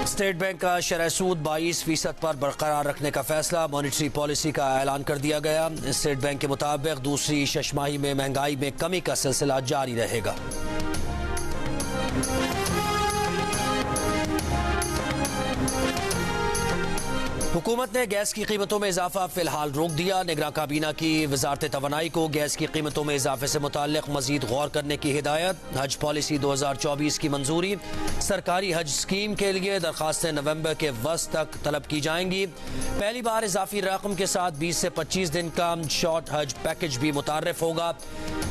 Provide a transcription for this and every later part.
State bank का शरह सूद 22% पर बरकरार रखने का फैसला, मॉनिटरी पॉलिसी का ऐलान कर दिया गया। स्टेट बैंक के मुताबिक दूसरी छमाही में महंगाई में कमी का सिलसिला जारी रहेगा। हुकूमत ने गैस की कीमतों में इजाफा फिलहाल रोक दिया। निगरान काबीना की वजारत तवानाई को गैस की कीमतों में इजाफे से मुताल्लिक मजीद गौर करने की हिदायत। हज पॉलिसी 2024 की मंजूरी। सरकारी हज स्कीम के लिए दरखास्तें नवंबर के वस्त तक तलब की जाएंगी। पहली बार इजाफी रकम के साथ 20 से 25 दिन का शॉर्ट हज पैकेज भी मुतारफ होगा।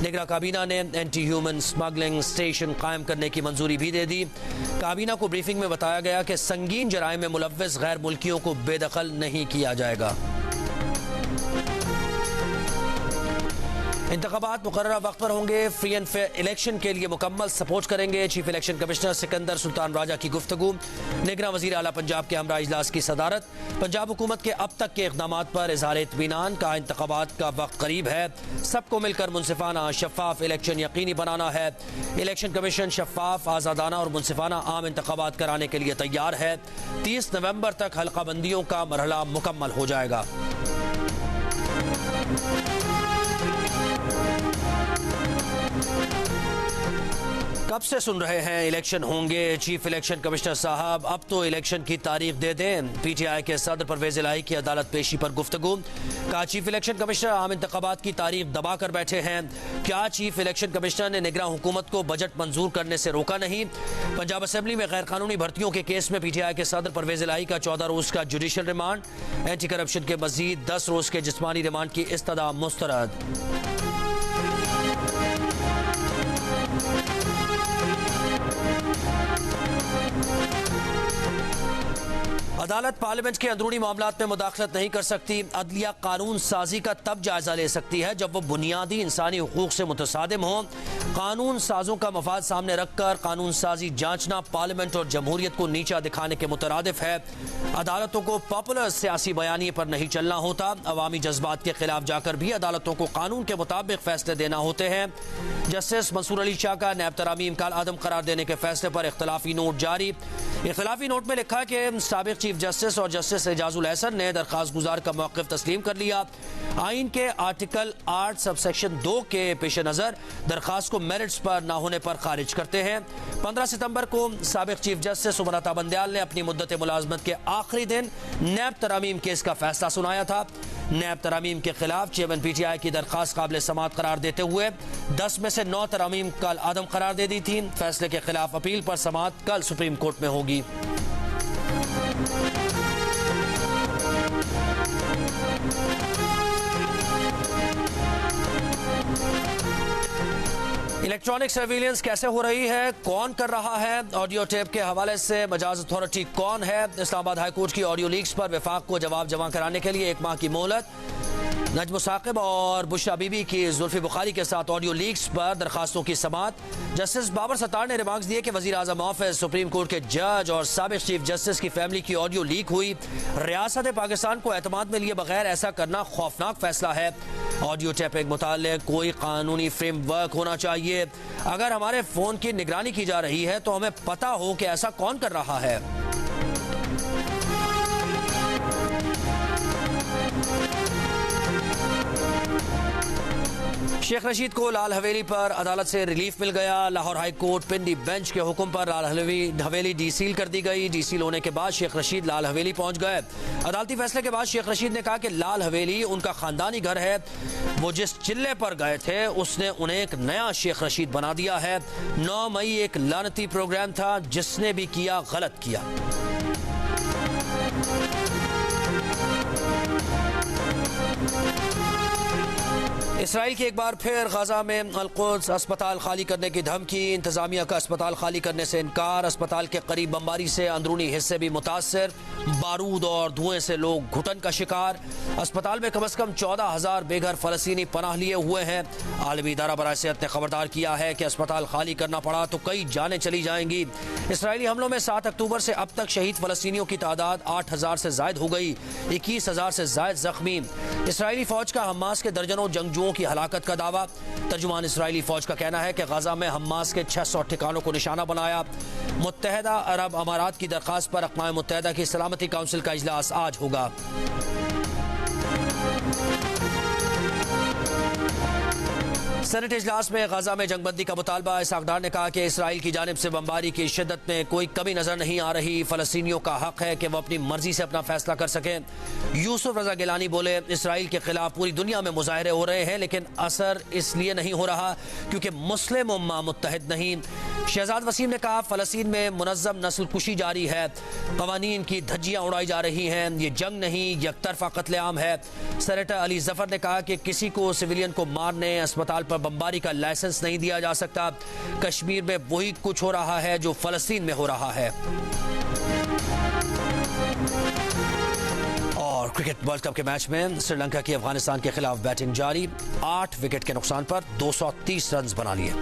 निगरान काबीना ने एंटी ह्यूमन स्मगलिंग स्टेशन कायम करने की मंजूरी भी दे दी। काबीना को ब्रीफिंग में बताया गया कि संगीन जराइम में मुलव्वस गैर मुल्कियों को बेदखल नहीं किया जाएगा। इंतखाबात मुकर्रर वक्त पर होंगे। फ्री एंड फेयर इलेक्शन के लिए मुकम्मल सपोर्ट करेंगे। Chief election commissioner Sikandar Sultan Raja की गुफ्तगू। निगरान वजीर आला पंजाब के हमरा इजलास की सदारत। पंजाब हुकूमत के अब तक के इक़दाम पर इजहार इत्मीनान का। इंतखाबात का वक्त करीब है, सबको मिलकर मुनसिफाना शफाफ इलेक्शन यकीनी बनाना है। इलेक्शन कमीशन शफाफ, आज़ादाना और मुनसिफाना आम इंतखाबात कराने के लिए तैयार है। 30 नवंबर तक हल्का बंदियों का मरहला मुकम्मल हो जाएगा। कब से सुन रहे हैं इलेक्शन होंगे। चीफ इलेक्शन कमिश्नर साहब अब तो इलेक्शन की तारीख दे दें। पीटीआई के सदर परवेज इलाही की अदालत पेशी पर गुफ्तगू। कहा चीफ इलेक्शन कमिश्नर आम इंतखाबात की तारीख दबा कर बैठे हैं। क्या चीफ इलेक्शन कमिश्नर ने निगरान हुकूमत को बजट मंजूर करने से रोका नहीं। पंजाब असेंबली में गैर कानूनी भर्तियों के केस में पीटीआई के सदर परवेज इलाही का 14 रोज का जुडिशल रिमांड। एंटी करप्शन के मजीद 10 रोज के जिस्मानी रिमांड की इस्तदा मुस्तरद। अदालत पार्लियामेंट के अंदरूनी मामलात में मुदाखलत नहीं कर सकती। अदलिया कानून साजी का तब जायजा ले सकती है जब वो बुनियादी इंसानी हुकूक से मुतसादिम हो। कानून साजों का मफाद सामने रखकर कानून साजी जांचना पार्लियामेंट और जमहूरियत को नीचा दिखाने के मुतरादिफ है। अदालतों को पॉपुलर सियासी बयानी पर नहीं चलना होता। अवामी जज्बात के खिलाफ जाकर भी अदालतों को कानून के मुताबिक फैसले देना होते हैं। जस्टिस मंसूर अली शाह का नैब तरामीम काल आदम करार देने के फैसले पर इख्तलाफी नोट जारी। इख्तलाफी नोट में लिखा कि साबिक चीफ जस्टिस और जस्टिस एजाजुल एहसन ने दरखास्त गुजार का मौक़िफ़ तस्लीम कर लिया। आइन के आर्टिकल 8 सबसेक्शन 2 के पेश नज़र दरखास्त को मेरिट्स पर न होने पर खारिज करते हैं। 15 सितंबर को साबिक चीफ जस्टिस उमर अता बंदयाल ने अपनी मुद्दत मुलाजमत के आखिरी दिन नैब तरामीम केस का फैसला सुनाया था। नैब तरामीम के खिलाफ चेयरमैन पीटीआई की दरखास्त काबिल समात करार देते हुए 10 में से 9 तरामीम कल आदम करार दे दी थी। फैसले के खिलाफ अपील पर समात कल सुप्रीम कोर्ट में होगी। इलेक्ट्रॉनिक सर्विलेंस कैसे हो रही है, कौन कर रहा है, ऑडियो टेप के हवाले से मजाज अथॉरिटी कौन है। इस्लामाबाद हाई कोर्ट की ऑडियो लीक्स पर वफाक को जवाब जमा कराने के लिए 1 माह की मोहलत। नजम साकिब और बुशरा बीबी की जुल्फी बुखारी के साथ ऑडियो लीक्स पर दरखास्तों की समात। जस्टिस बाबर सत्तार ने रिमार्क्स दिए कि वजीर आजम ऑफिस, सुप्रीम कोर्ट के जज और साबिक चीफ जस्टिस की फैमिली की ऑडियो लीक हुई। रियासत पाकिस्तान को एतमाद में लिए बगैर ऐसा करना खौफनाक फैसला है। ऑडियो टेपिंग मुताल्लिक कोई कानूनी फ्रेमवर्क होना चाहिए। अगर हमारे फोन की निगरानी की जा रही है तो हमें पता हो कि ऐसा कौन कर रहा है। शेख रशीद को लाल हवेली पर अदालत से रिलीफ मिल गया। लाहौर हाई कोर्ट पिंडी बेंच के हुक्म पर लाल हवेली डीसील कर दी गई। डीसील होने के बाद शेख रशीद लाल हवेली पहुंच गए। अदालती फैसले के बाद शेख रशीद ने कहा कि लाल हवेली उनका खानदानी घर है। वो जिस चिल्ले पर गए थे उसने उन्हें एक नया शेख रशीद बना दिया है। 9 मई एक लानती प्रोग्राम था, जिसने भी किया गलत किया। इसराइल की एक बार फिर गाजा में अल-कुद्स अस्पताल खाली करने की धमकी। इंतजामिया का अस्पताल खाली करने से इनकार। अस्पताल के करीब बमबारी से अंदरूनी हिस्से भी मुतासर। बारूद और धुएं से लोग घुटन का शिकार। अस्पताल में कम से कम 14,000 बेघर फलस्तीनी पनाह लिए हुए हैं। आलमी इदारा बराए सेहत ने खबरदार किया है कि अस्पताल खाली करना पड़ा तो कई जानें चली जाएंगी। इसराइली हमलों में 7 अक्टूबर से अब तक शहीद फलस्तीनियों की तादाद 8,000 से जायद हो गई। 21,000 से जायद जख्मी। इसराइली फौज का हमास के दर्जनों जंगजुओं की हलाकत का दावा। तर्जुमान इसराइली फौज का कहना है कि गजा में हमास के 600 ठिकानों को निशाना बनाया। मुत्तहदा अरब अमारात की दरख्वास्त पर अक़वाम मुत्तहदा की सलामती काउंसिल का इजलास आज होगा। सेनेट इजलास में गजा में जंगबंदी का मुतालबा। इसहाक डार ने कहा कि इसराइल की जानिब से बमबारी की शिद्दत में कोई कमी नजर नहीं आ रही। फलस्तीनियों का हक है कि वह अपनी मर्जी से अपना फैसला कर सकें। यूसुफ रजा गिलानी बोले, इसराइल के खिलाफ पूरी दुनिया में मुजाहरे हो रहे हैं, लेकिन असर इसलिए नहीं हो रहा क्योंकि मुस्लिम उम्मा मुत्तहिद नहीं। शहजाद वसीम ने कहा, फलस्तीन में मुनज़्ज़म नस्लकुशी जारी है, कवानीन की धज्जियां उड़ाई जा रही हैं, ये जंग नहीं यकतरफा कत्लेआम है। सेनेटर अली जफर ने कहा कि किसी को सिविलियन को मारने, अस्पताल पर बमबारी का लाइसेंस नहीं दिया जा सकता। कश्मीर में वही कुछ हो रहा है जो फलस्तीन में हो रहा है। और क्रिकेट वर्ल्ड कप के मैच में श्रीलंका की अफगानिस्तान के खिलाफ बैटिंग जारी। 8 विकेट के नुकसान पर 230 रन बना लिए।